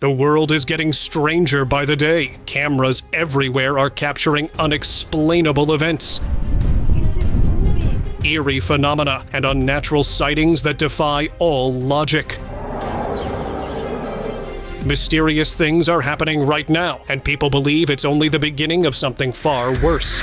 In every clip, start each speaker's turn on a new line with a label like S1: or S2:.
S1: The world is getting stranger by the day. Cameras everywhere are capturing unexplainable events, eerie phenomena, and unnatural sightings that defy all logic. Mysterious things are happening right now, and people believe it's only the beginning of something far worse.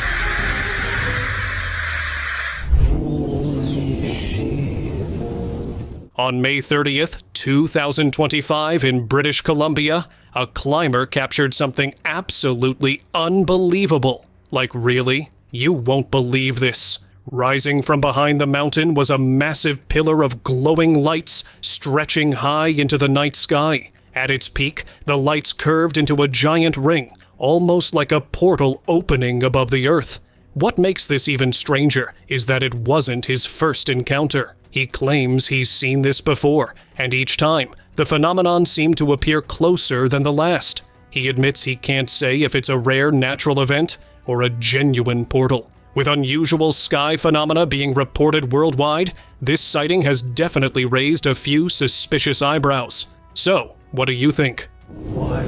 S1: On May 30th, 2025, in British Columbia, a climber captured something absolutely unbelievable. Like, really? You won't believe this. Rising from behind the mountain was a massive pillar of glowing lights stretching high into the night sky. At its peak, the lights curved into a giant ring, almost like a portal opening above the earth. What makes this even stranger is that it wasn't his first encounter. He claims he's seen this before, and each time, the phenomenon seemed to appear closer than the last. He admits he can't say if it's a rare natural event or a genuine portal. With unusual sky phenomena being reported worldwide, this sighting has definitely raised a few suspicious eyebrows. So, what do you think?
S2: What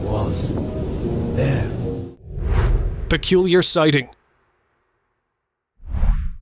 S2: was there?
S1: Peculiar sighting.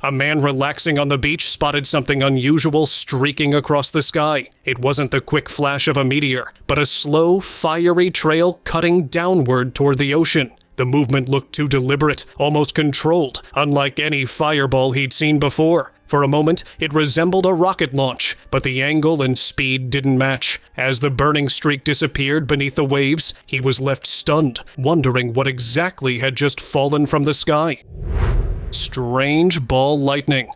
S1: A man relaxing on the beach spotted something unusual streaking across the sky. It wasn't the quick flash of a meteor, but a slow, fiery trail cutting downward toward the ocean. The movement looked too deliberate, almost controlled, unlike any fireball he'd seen before. For a moment, it resembled a rocket launch, but the angle and speed didn't match. As the burning streak disappeared beneath the waves, he was left stunned, wondering what exactly had just fallen from the sky. Strange ball lightning.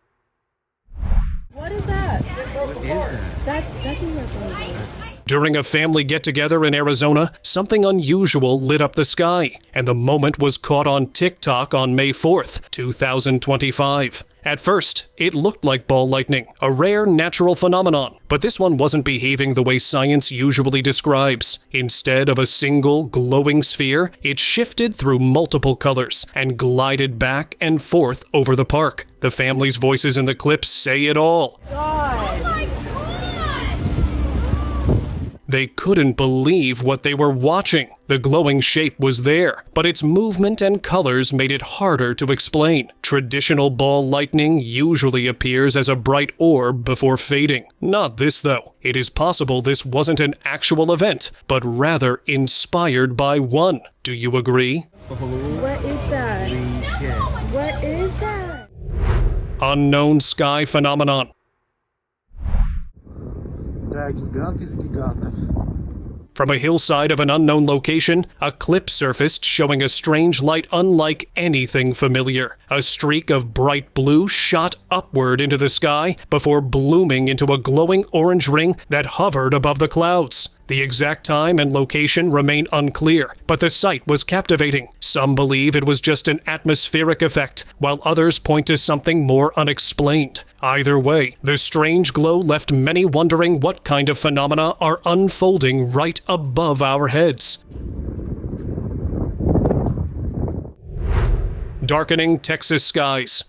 S3: What is that?
S2: What is that?
S3: That's UFOs.
S1: During a family get-together in Arizona, something unusual lit up the sky, and the moment was caught on TikTok on May 4th, 2025. At first, it looked like ball lightning, a rare natural phenomenon, but this one wasn't behaving the way science usually describes. Instead of a single glowing sphere, it shifted through multiple colors and glided back and forth over the park. The family's voices in the clips say it all. They couldn't believe what they were watching. The glowing shape was there, but its movement and colors made it harder to explain. Traditional ball lightning usually appears as a bright orb before fading. Not this, though. It is possible this wasn't an actual event, but rather inspired by one. Do you agree?
S3: What is that? What is that?
S1: Unknown sky phenomenon. From a hillside of an unknown location, a clip surfaced showing a strange light unlike anything familiar. A streak of bright blue shot upward into the sky before blooming into a glowing orange ring that hovered above the clouds. The exact time and location remain unclear, but the sight was captivating. Some believe it was just an atmospheric effect, while others point to something more unexplained. Either way, the strange glow left many wondering what kind of phenomena are unfolding right above our heads. Darkening Texas skies.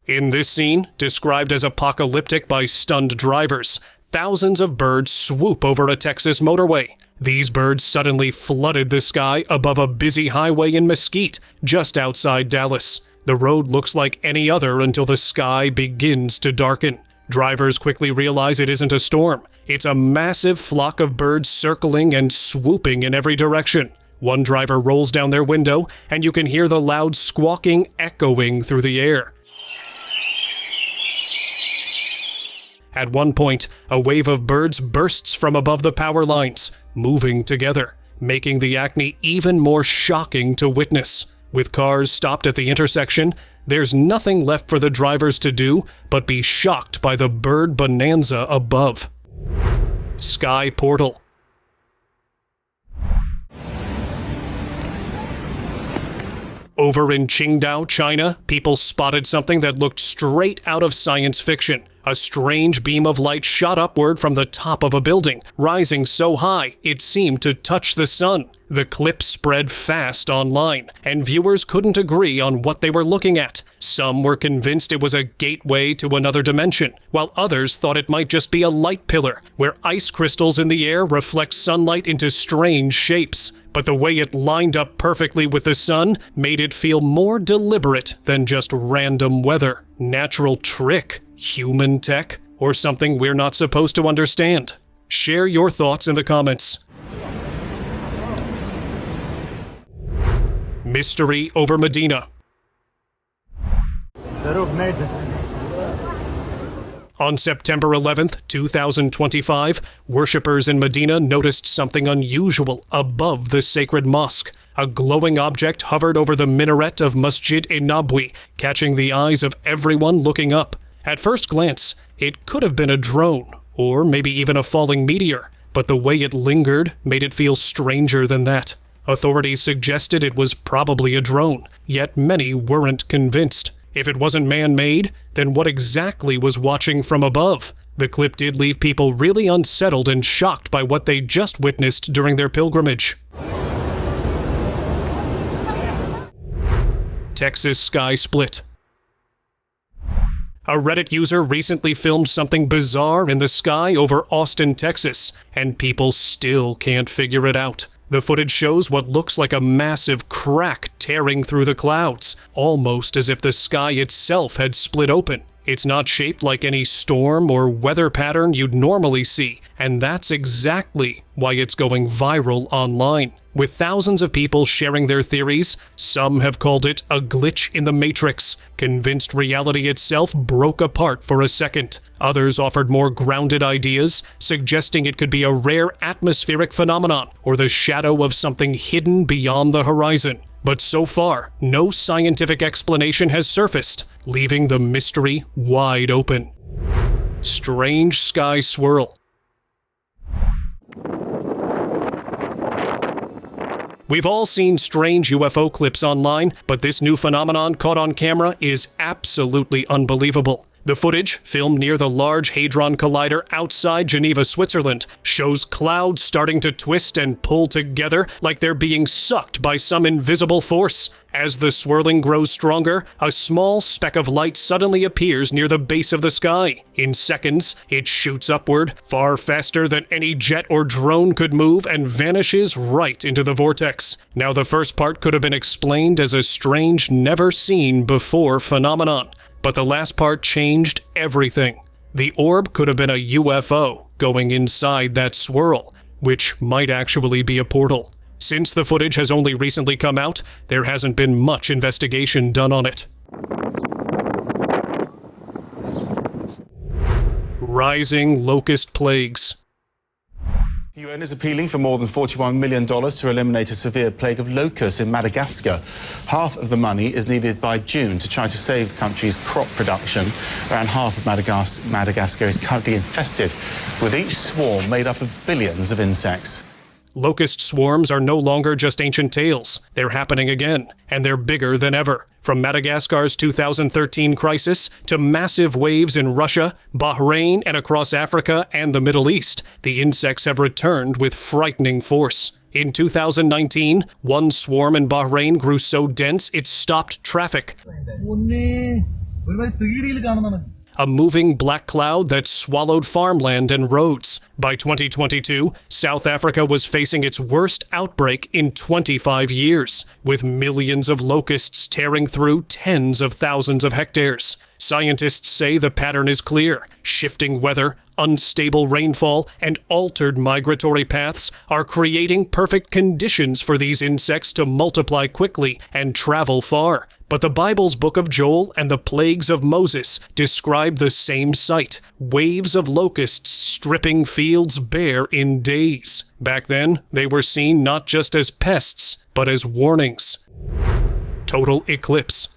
S1: In this scene, described as apocalyptic by stunned drivers, thousands of birds swoop over a Texas motorway. These birds suddenly flooded the sky above a busy highway in Mesquite, just outside Dallas. The road looks like any other until the sky begins to darken. Drivers quickly realize it isn't a storm. It's a massive flock of birds circling and swooping in every direction. One driver rolls down their window, and you can hear the loud squawking echoing through the air. At one point, a wave of birds bursts from above the power lines, moving together, making the acne even more shocking to witness. With cars stopped at the intersection, there's nothing left for the drivers to do but be shocked by the bird bonanza above. Sky portal. Over in Qingdao, China, people spotted something that looked straight out of science fiction. A strange beam of light shot upward from the top of a building, rising so high it seemed to touch the sun. The clip spread fast online, and viewers couldn't agree on what they were looking at. Some were convinced it was a gateway to another dimension, while others thought it might just be a light pillar, where ice crystals in the air reflect sunlight into strange shapes. But the way it lined up perfectly with the sun made it feel more deliberate than just random weather. Natural trick, human tech, or something we're not supposed to understand. Share your thoughts in the comments. Mystery over Medina. On September 11th, 2025, worshippers in Medina noticed something unusual above the sacred mosque. A glowing object hovered over the minaret of Masjid Nabwi, catching the eyes of everyone looking up. At first glance, it could have been a drone, or maybe even a falling meteor, but the way it lingered made it feel stranger than that. Authorities suggested it was probably a drone, yet many weren't convinced. If it wasn't man-made, then what exactly was watching from above? The clip did leave people really unsettled and shocked by what they just witnessed during their pilgrimage. Texas sky split. A Reddit user recently filmed something bizarre in the sky over Austin, Texas, and people still can't figure it out. The footage shows what looks like a massive crack tearing through the clouds, almost as if the sky itself had split open. It's not shaped like any storm or weather pattern you'd normally see, and that's exactly why it's going viral online. With thousands of people sharing their theories, some have called it a glitch in the Matrix, convinced reality itself broke apart for a second. Others offered more grounded ideas, suggesting it could be a rare atmospheric phenomenon or the shadow of something hidden beyond the horizon. But so far, no scientific explanation has surfaced, leaving the mystery wide open. Strange sky swirl. We've all seen strange UFO clips online, but this new phenomenon caught on camera is absolutely unbelievable. The footage, filmed near the Large Hadron Collider outside Geneva, Switzerland, shows clouds starting to twist and pull together like they're being sucked by some invisible force. As the swirling grows stronger, a small speck of light suddenly appears near the base of the sky. In seconds, it shoots upward, far faster than any jet or drone could move, and vanishes right into the vortex. Now, the first part could have been explained as a strange, never-seen-before phenomenon. But the last part changed everything. The orb could have been a UFO going inside that swirl, which might actually be a portal. Since the footage has only recently come out, there hasn't been much investigation done on it. Rising locust plagues.
S4: The UN is appealing for more than $41 million to eliminate a severe plague of locusts in Madagascar. Half of the money is needed by June to try to save the country's crop production. Around half of Madagascar is currently infested, with each swarm made up of billions of insects.
S1: Locust swarms are no longer just ancient tales. They're happening again, and they're bigger than ever. From Madagascar's 2013 crisis to massive waves in Russia, Bahrain, and across Africa and the Middle East, the insects have returned with frightening force. In 2019, one swarm in Bahrain grew so dense it stopped traffic. A moving black cloud that swallowed farmland and roads. By 2022, South Africa was facing its worst outbreak in 25 years, with millions of locusts tearing through tens of thousands of hectares. Scientists say the pattern is clear. Shifting weather, unstable rainfall, and altered migratory paths are creating perfect conditions for these insects to multiply quickly and travel far. But the Bible's book of Joel and the plagues of Moses describe the same sight: waves of locusts stripping fields bare in days. Back then, they were seen not just as pests, but as warnings. Total eclipse.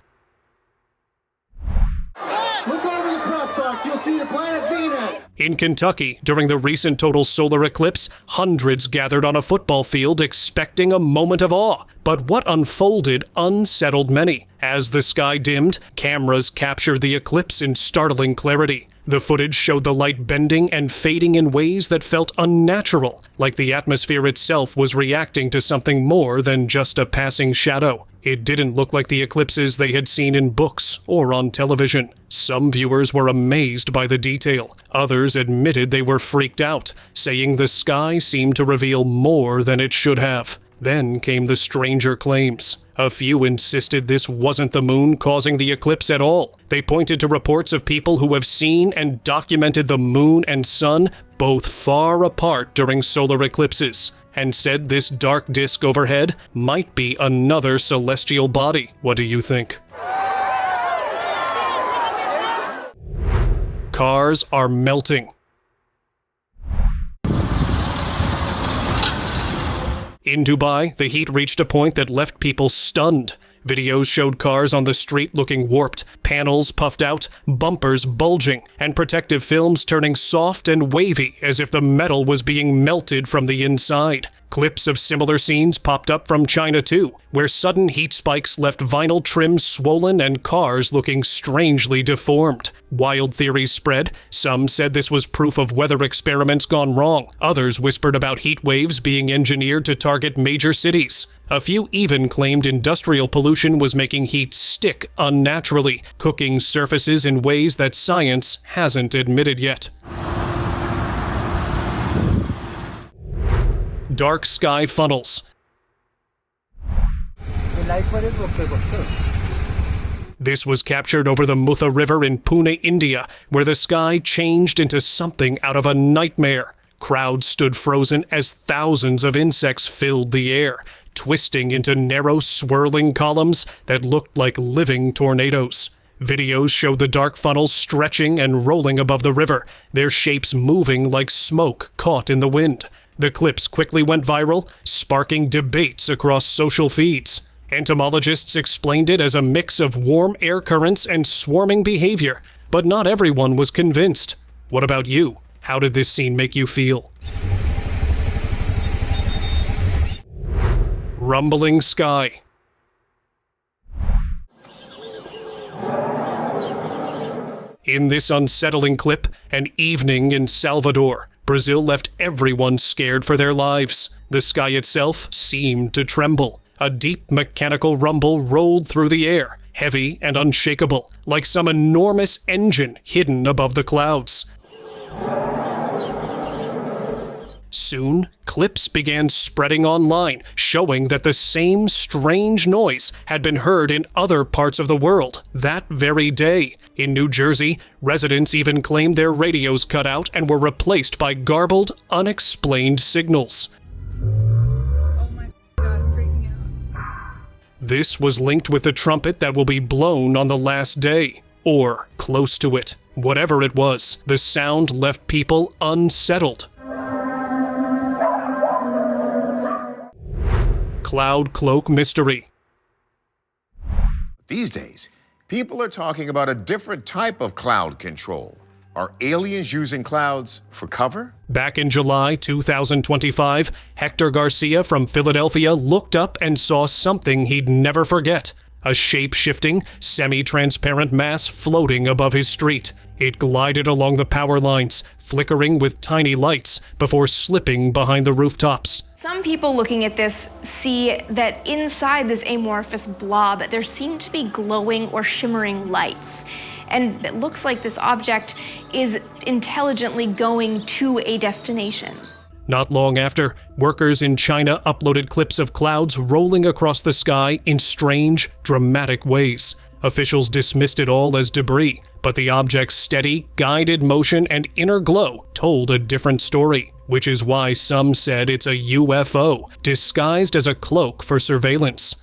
S5: Look over the crossbox, you'll see the planet Venus!
S1: In Kentucky, during the recent total solar eclipse, hundreds gathered on a football field expecting a moment of awe. But what unfolded unsettled many. As the sky dimmed, cameras captured the eclipse in startling clarity. The footage showed the light bending and fading in ways that felt unnatural, like the atmosphere itself was reacting to something more than just a passing shadow. It didn't look like the eclipses they had seen in books or on television. Some viewers were amazed by the detail. Others admitted they were freaked out, saying the sky seemed to reveal more than it should have. Then came the stranger claims. A few insisted this wasn't the moon causing the eclipse at all. They pointed to reports of people who have seen and documented the moon and sun both far apart during solar eclipses, and said this dark disk overhead might be another celestial body. What do you think? Cars are melting. In Dubai, the heat reached a point that left people stunned. Videos showed cars on the street looking warped, panels puffed out, bumpers bulging, and protective films turning soft and wavy as if the metal was being melted from the inside. Clips of similar scenes popped up from China too, where sudden heat spikes left vinyl trim swollen and cars looking strangely deformed. Wild theories spread. Some said this was proof of weather experiments gone wrong. Others whispered about heat waves being engineered to target major cities. A few even claimed industrial pollution was making heat stick unnaturally, cooking surfaces in ways that science hasn't admitted yet. Dark sky funnels. This was captured over the Mutha River in Pune, India, where the sky changed into something out of a nightmare. Crowds stood frozen as thousands of insects filled the air, twisting into narrow, swirling columns that looked like living tornadoes. Videos showed the dark funnels stretching and rolling above the river, their shapes moving like smoke caught in the wind. The clips quickly went viral, sparking debates across social feeds. Entomologists explained it as a mix of warm air currents and swarming behavior, but not everyone was convinced. What about you? How did this scene make you feel? Rumbling sky. In this unsettling clip, an evening in Salvador, Brazil left everyone scared for their lives. The sky itself seemed to tremble. A deep mechanical rumble rolled through the air, heavy and unshakable, like some enormous engine hidden above the clouds. Soon, clips began spreading online, showing that the same strange noise had been heard in other parts of the world that very day. In New Jersey, residents even claimed their radios cut out and were replaced by garbled, unexplained signals.
S6: Oh my God, I'm freaking out.
S1: This was linked with the trumpet that will be blown on the last day, or close to it. Whatever it was, the sound left people unsettled. Cloud cloak mystery.
S7: These days, people are talking about a different type of cloud control. Are aliens using clouds for cover?
S1: Back in July 2025, Hector Garcia from Philadelphia looked up and saw something he'd never forget. A shape-shifting, semi-transparent mass floating above his street. It glided along the power lines, flickering with tiny lights before slipping behind the rooftops.
S8: Some people looking at this see that inside this amorphous blob, there seem to be glowing or shimmering lights. And it looks like this object is intelligently going to a destination.
S1: Not long after, workers in China uploaded clips of clouds rolling across the sky in strange, dramatic ways. Officials dismissed it all as debris, but the object's steady, guided motion and inner glow told a different story, which is why some said it's a UFO, disguised as a cloak for surveillance.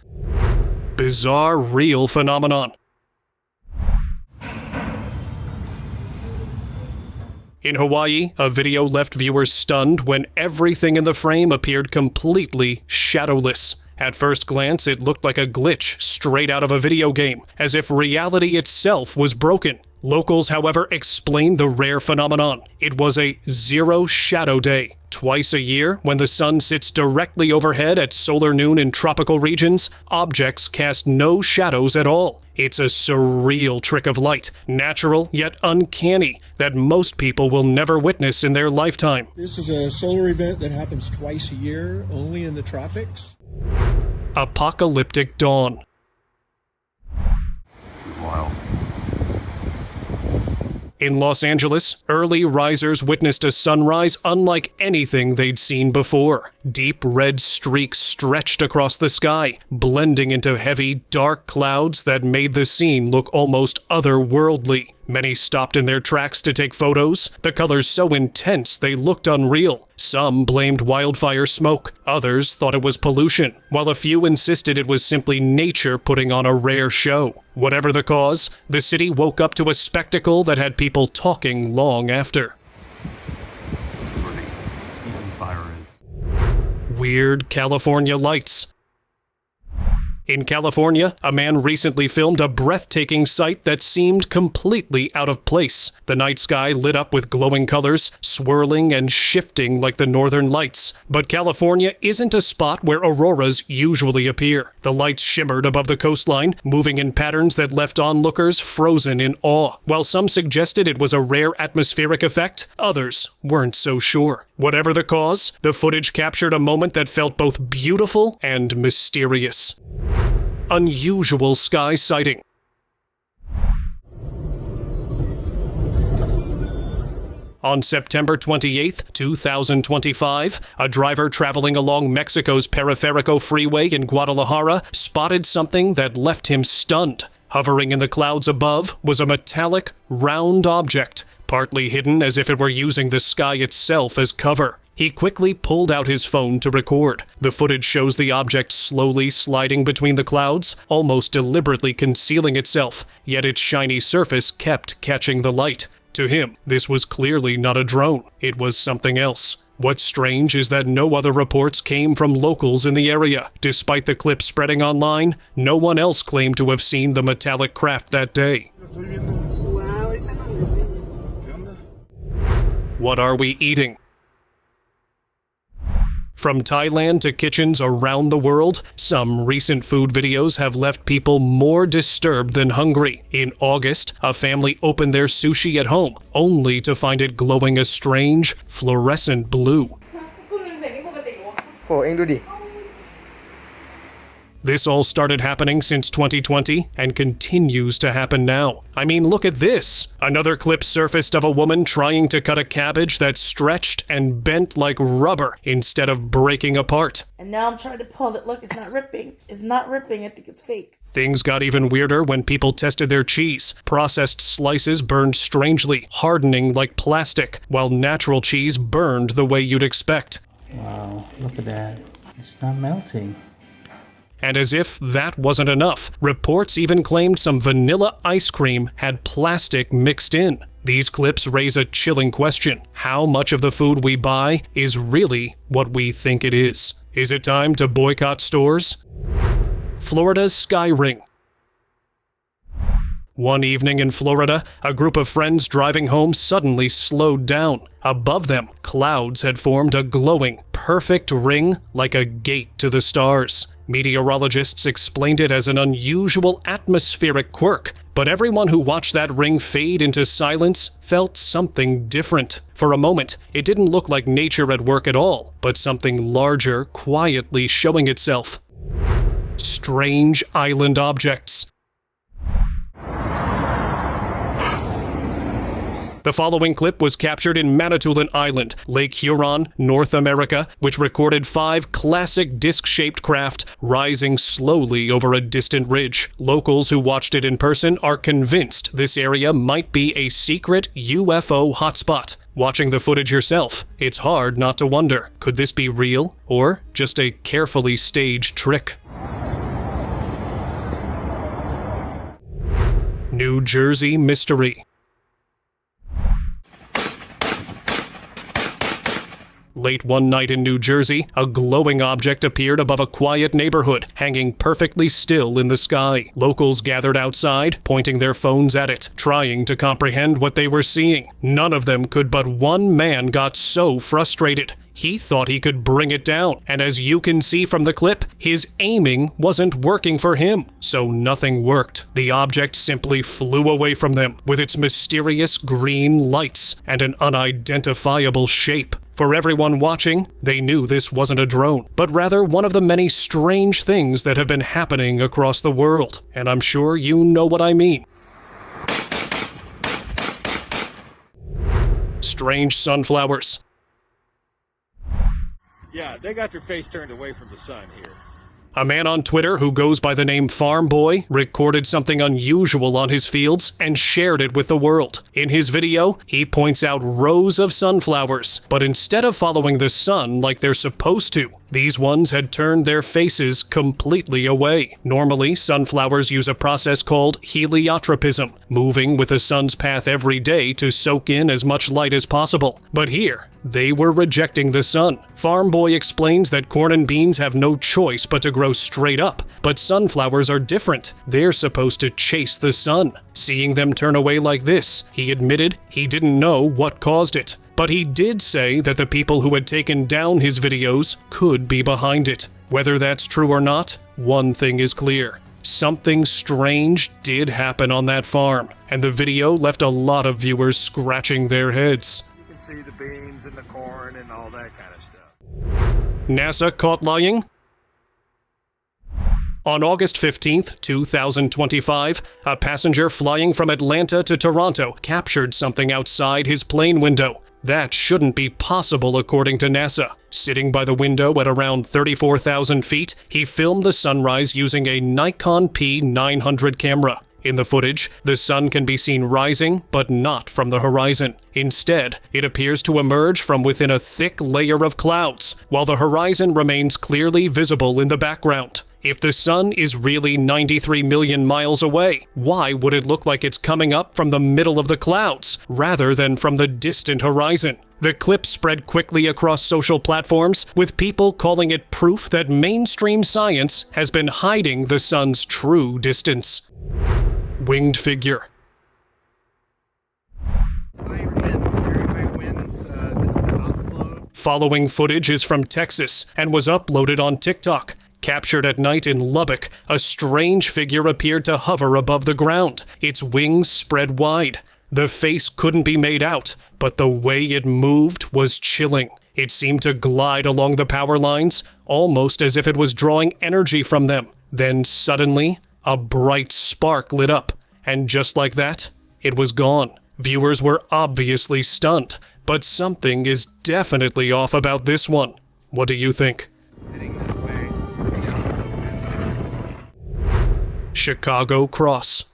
S1: Bizarre real phenomenon. In Hawaii, a video left viewers stunned when everything in the frame appeared completely shadowless. At first glance, it looked like a glitch straight out of a video game, as if reality itself was broken. Locals, however, explained the rare phenomenon. It was a zero shadow day. Twice a year, when the sun sits directly overhead at solar noon in tropical regions, objects cast no shadows at all. It's a surreal trick of light, natural yet uncanny, that most people will never witness in their lifetime.
S9: This is a solar event that happens twice a year, only in the tropics.
S1: Apocalyptic dawn.
S10: Wow.
S1: In Los Angeles, early risers witnessed a sunrise unlike anything they'd seen before. Deep red streaks stretched across the sky, blending into heavy, dark clouds that made the scene look almost otherworldly. Many stopped in their tracks to take photos, the colors so intense they looked unreal. Some blamed wildfire smoke, others thought it was pollution, while a few insisted it was simply nature putting on a rare show. Whatever the cause, the city woke up to a spectacle that had people talking long after.
S10: This is where the even fire is.
S1: Weird California lights. In California, a man recently filmed a breathtaking sight that seemed completely out of place. The night sky lit up with glowing colors, swirling and shifting like the northern lights. But California isn't a spot where auroras usually appear. The lights shimmered above the coastline, moving in patterns that left onlookers frozen in awe. While some suggested it was a rare atmospheric effect, others weren't so sure. Whatever the cause, the footage captured a moment that felt both beautiful and mysterious. Unusual sky sighting. On September 28, 2025, a driver traveling along Mexico's Periférico freeway in Guadalajara spotted something that left him stunned. Hovering in the clouds above was a metallic, round object, partly hidden as if it were using the sky itself as cover. He quickly pulled out his phone to record. The footage shows the object slowly sliding between the clouds, almost deliberately concealing itself, yet its shiny surface kept catching the light. To him, this was clearly not a drone. It was something else. What's strange is that no other reports came from locals in the area. Despite the clip spreading online, no one else claimed to have seen the metallic craft that day. What are we eating? From Thailand to kitchens around the world, some recent food videos have left people more disturbed than hungry. In August, a family opened their sushi at home, only to find it glowing a strange, fluorescent blue. This all started happening since 2020 and continues to happen now. I mean, look at this. Another clip surfaced of a woman trying to cut a cabbage that stretched and bent like rubber instead of breaking apart.
S11: And now I'm trying to pull it. Look, it's not ripping. It's not ripping. I think it's fake.
S1: Things got even weirder when people tested their cheese. Processed slices burned strangely, hardening like plastic, while natural cheese burned the way you'd expect.
S2: Wow, look at that. It's not melting.
S1: And as if that wasn't enough, reports even claimed some vanilla ice cream had plastic mixed in. These clips raise a chilling question. How much of the food we buy is really what we think it is? Is it time to boycott stores? Florida's sky ring. One evening in Florida, a group of friends driving home suddenly slowed down. Above them, clouds had formed a glowing, perfect ring like a gate to the stars. Meteorologists explained it as an unusual atmospheric quirk, but everyone who watched that ring fade into silence felt something different. For a moment, it didn't look like nature at work at all, but something larger quietly showing itself. Strange island objects. The following clip was captured in Manitoulin Island, Lake Huron, North America, which recorded 5 classic disc-shaped craft rising slowly over a distant ridge. Locals who watched it in person are convinced this area might be a secret UFO hotspot. Watching the footage yourself, it's hard not to wonder, could this be real or just a carefully staged trick? New Jersey mystery. Late one night in New Jersey, a glowing object appeared above a quiet neighborhood, hanging perfectly still in the sky. Locals gathered outside, pointing their phones at it, trying to comprehend what they were seeing. None of them could, but one man got so frustrated. He thought he could bring it down, and as you can see from the clip, his aiming wasn't working for him, so nothing worked. The object simply flew away from them, with its mysterious green lights and an unidentifiable shape. For everyone watching, they knew this wasn't a drone, but rather one of the many strange things that have been happening across the world. And I'm sure you know what I mean. strange sunflowers.
S9: Yeah, they got their face turned away from the sun here.
S1: A man on Twitter who goes by the name Farm Boy recorded something unusual on his fields and shared it with the world. In his video, he points out rows of sunflowers, but instead of following the sun like they're supposed to, these ones had turned their faces completely away. Normally, sunflowers use a process called heliotropism, moving with the sun's path every day to soak in as much light as possible. But here, they were rejecting the sun. Farm Boy explains that corn and beans have no choice but to grow straight up, but sunflowers are different. They're supposed to chase the sun. Seeing them turn away like this, he admitted he didn't know what caused it. But he did say that the people who had taken down his videos could be behind it. Whether that's true or not, one thing is clear. Something strange did happen on that farm, and the video left a lot of viewers scratching their heads.
S9: You can see the beans and the corn and all that kind of stuff.
S1: NASA caught lying? On August 15th, 2025, a passenger flying from Atlanta to Toronto captured something outside his plane window. That shouldn't be possible according to NASA. Sitting by the window at around 34,000 feet, he filmed the sunrise using a Nikon P900 camera. In the footage, the sun can be seen rising, but not from the horizon. Instead, it appears to emerge from within a thick layer of clouds, while the horizon remains clearly visible in the background. If the sun is really 93 million miles away, why would it look like it's coming up from the middle of the clouds, rather than from the distant horizon? The clip spread quickly across social platforms, with people calling it proof that mainstream science has been hiding the sun's true distance. Winged figure. Following footage is from Texas and was uploaded on TikTok. Captured at night in Lubbock, a strange figure appeared to hover above the ground, its wings spread wide. The face couldn't be made out, but the way it moved was chilling. It seemed to glide along the power lines, almost as if it was drawing energy from them. Then suddenly, a bright spark lit up, and just like that, it was gone. Viewers were obviously stunned, but something is definitely off about this one. What do you think? Chicago Cross.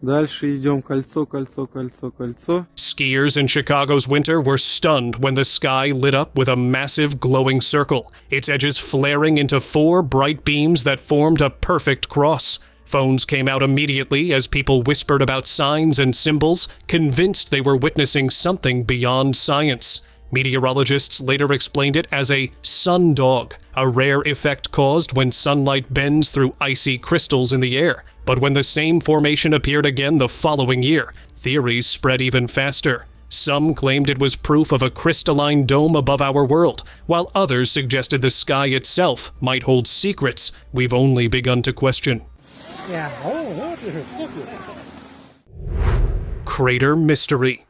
S12: Дальше идем кольцо, кольцо, кольцо, кольцо.
S1: Skiers in Chicago's winter were stunned when the sky lit up with a massive glowing circle, its edges flaring into 4 bright beams that formed a perfect cross. Phones came out immediately as people whispered about signs and symbols, convinced they were witnessing something beyond science. Meteorologists later explained it as a sundog, a rare effect caused when sunlight bends through icy crystals in the air. But when the same formation appeared again the following year, theories spread even faster. Some claimed it was proof of a crystalline dome above our world, while others suggested the sky itself might hold secrets we've only begun to question. Crater mystery.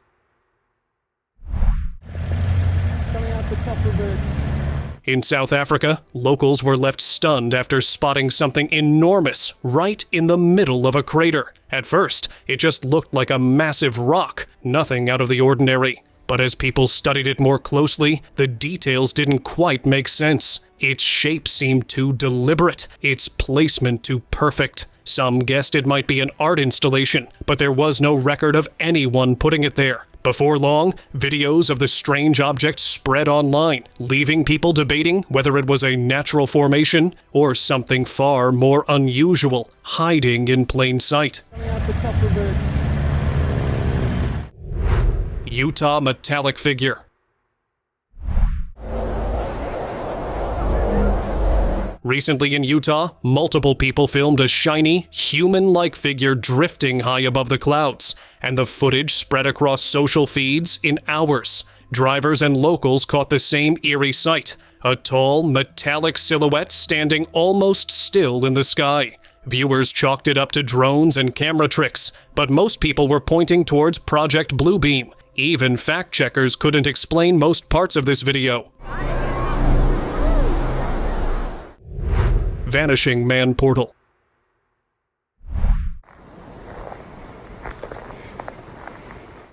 S1: In South Africa, locals were left stunned after spotting something enormous right in the middle of a crater. At first, it just looked like a massive rock, nothing out of the ordinary. But as people studied it more closely, the details didn't quite make sense. Its shape seemed too deliberate, its placement too perfect. Some guessed it might be an art installation, but there was no record of anyone putting it there. Before long, videos of the strange object spread online, leaving people debating whether it was a natural formation or something far more unusual, hiding in plain sight. Utah metallic figure. Recently in Utah, multiple people filmed a shiny, human-like figure drifting high above the clouds, and the footage spread across social feeds in hours. Drivers and locals caught the same eerie sight, a tall, metallic silhouette standing almost still in the sky. Viewers chalked it up to drones and camera tricks, but most people were pointing towards Project Bluebeam. Even fact-checkers couldn't explain most parts of this video. Vanishing Man portal.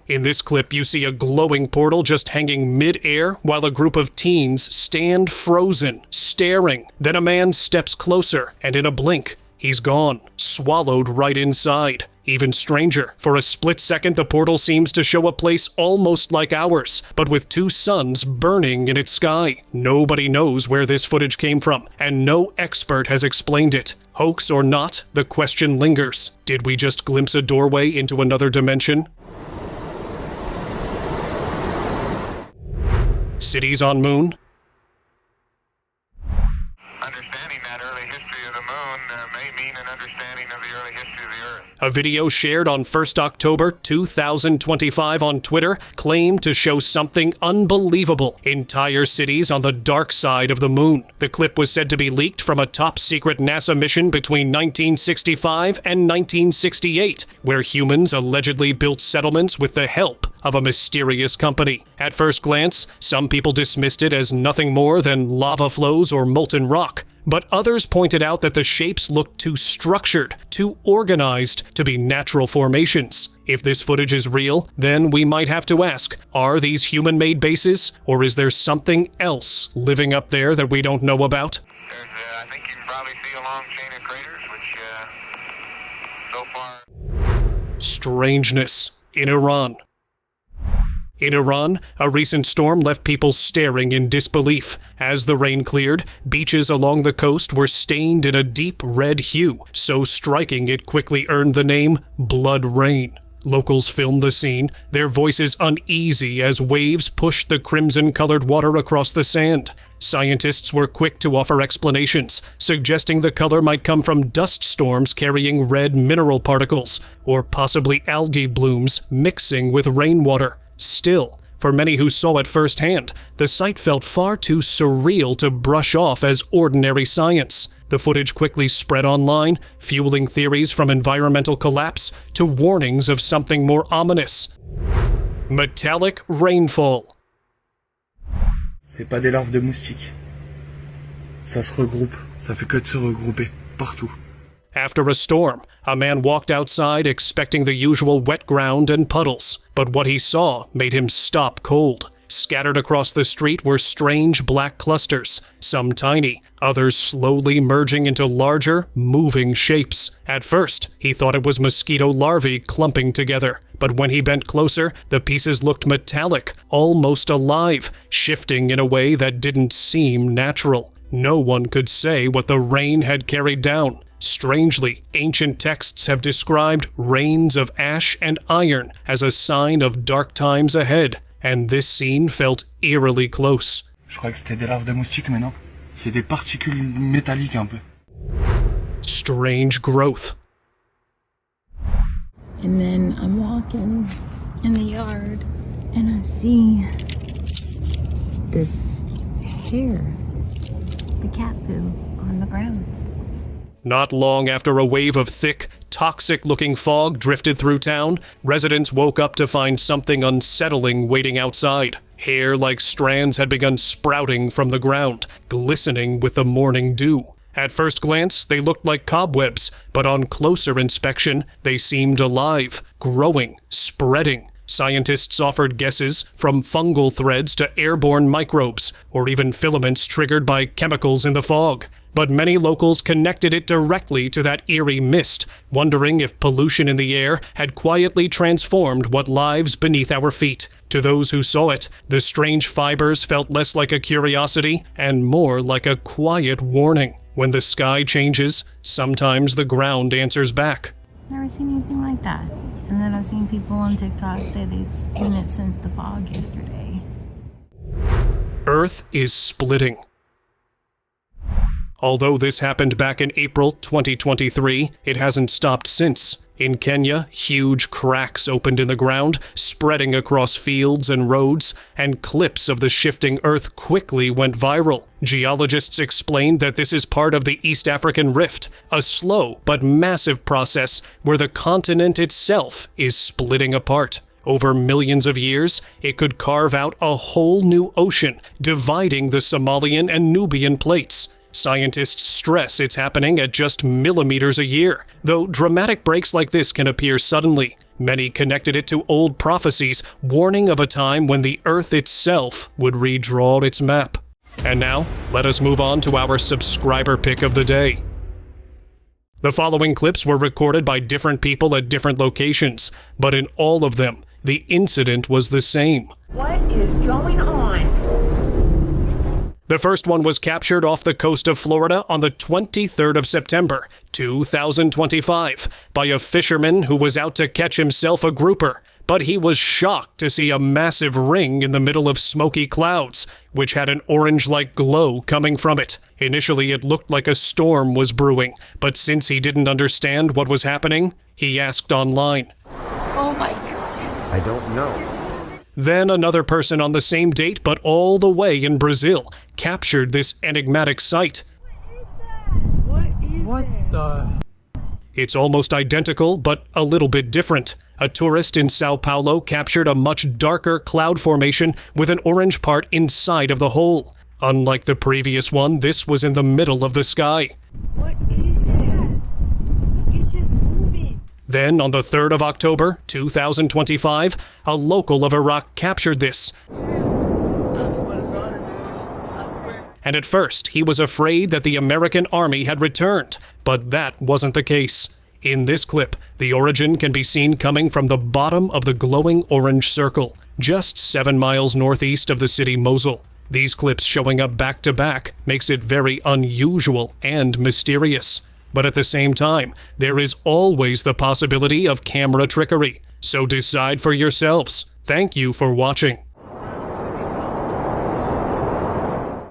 S1: In this clip, you see a glowing portal just hanging mid-air while a group of teens stand frozen, staring. Then a man steps closer, and in a blink, he's gone, swallowed right inside. Even stranger, for a split second the portal seems to show a place almost like ours, but with two suns burning in its sky. Nobody knows where this footage came from, and no expert has explained it. Hoax or not, the question lingers. Did we just glimpse a doorway into another dimension? Cities on moon?
S9: Understanding that early history of the moon may mean an understanding of the early history of the Earth.
S1: A video shared on 1st October 2025 on Twitter claimed to show something unbelievable. Entire cities on the dark side of the moon. The clip was said to be leaked from a top-secret NASA mission between 1965 and 1968, where humans allegedly built settlements with the help of a mysterious company. At first glance, some people dismissed it as nothing more than lava flows or molten rock, but others pointed out that the shapes looked too structured, too organized to be natural formations. If this footage is real, then we might have to ask, are these human-made bases, or is there something else living up there that we don't know about?
S9: I think you can probably see a long chain of craters, which, so far...
S1: Strangeness in Iran. In Iran, a recent storm left people staring in disbelief. As the rain cleared, beaches along the coast were stained in a deep red hue, so striking it quickly earned the name Blood Rain. Locals filmed the scene, their voices uneasy as waves pushed the crimson-colored water across the sand. Scientists were quick to offer explanations, suggesting the color might come from dust storms carrying red mineral particles, or possibly algae blooms mixing with rainwater. Still, for many who saw it firsthand, the sight felt far too surreal to brush off as ordinary science. The footage quickly spread online, fueling theories from environmental collapse to warnings of something more ominous. Metallic rainfall.
S10: C'est pas des larves de moustiques. Ça se regroupe. Ça fait que de se regrouper. Partout.
S1: After a storm, a man walked outside expecting the usual wet ground and puddles, but what he saw made him stop cold. Scattered across the street were strange black clusters, some tiny, others slowly merging into larger, moving shapes. At first, he thought it was mosquito larvae clumping together, but when he bent closer, the pieces looked metallic, almost alive, shifting in a way that didn't seem natural. No one could say what the rain had carried down. Strangely, ancient texts have described rains of ash and iron as a sign of dark times ahead, and this scene felt eerily close.
S10: Je crois que c'était des larves de moustiques, mais non. C'est des particules métalliques un peu.
S1: Strange growth.
S3: And then I'm walking in the yard and I see this hair, the cat poo on the ground.
S1: Not long after a wave of thick, toxic-looking fog drifted through town, residents woke up to find something unsettling waiting outside. Hair like strands had begun sprouting from the ground, glistening with the morning dew. At first glance, they looked like cobwebs, but on closer inspection, they seemed alive, growing, spreading. Scientists offered guesses, from fungal threads to airborne microbes, or even filaments triggered by chemicals in the fog. But many locals connected it directly to that eerie mist, wondering if pollution in the air had quietly transformed what lies beneath our feet. To those who saw it, the strange fibers felt less like a curiosity and more like a quiet warning. When the sky changes, sometimes the ground answers back.
S3: Never seen anything like that. And then I've seen people on TikTok say they've seen it since the fog yesterday.
S1: Earth is splitting. Although this happened back in April 2023, it hasn't stopped since. In Kenya, huge cracks opened in the ground, spreading across fields and roads, and clips of the shifting earth quickly went viral. Geologists explained that this is part of the East African Rift, a slow but massive process where the continent itself is splitting apart. Over millions of years, it could carve out a whole new ocean, dividing the Somalian and Nubian plates. Scientists stress it's happening at just millimeters a year, though dramatic breaks like this can appear suddenly. Many connected it to old prophecies warning of a time when the Earth itself would redraw its map. And now, let us move on to our subscriber pick of the day. The following clips were recorded by different people at different locations, but in all of them, the incident was the same.
S13: What is going on?
S1: The first one was captured off the coast of Florida on the 23rd of September, 2025, by a fisherman who was out to catch himself a grouper, but he was shocked to see a massive ring in the middle of smoky clouds, which had an orange-like glow coming from it. Initially, it looked like a storm was brewing, but since he didn't understand what was happening, he asked online.
S13: Oh my God.
S7: I don't know.
S1: Then another person on the same date, but all the way in Brazil, captured this enigmatic sight.
S13: What
S12: the?
S1: It's almost identical, but a little bit different. A tourist in Sao Paulo captured a much darker cloud formation with an orange part inside of the hole. Unlike the previous one, this was in the middle of the sky.
S13: What is that? Look, it's just moving.
S1: Then, on the 3rd of October, 2025, a local of Iraq captured this. And at first, he was afraid that the American army had returned, but that wasn't the case. In this clip, the origin can be seen coming from the bottom of the glowing orange circle, just 7 miles northeast of the city Mosul. These clips showing up back-to-back makes it very unusual and mysterious. But at the same time, there is always the possibility of camera trickery. So decide for yourselves. Thank you for watching.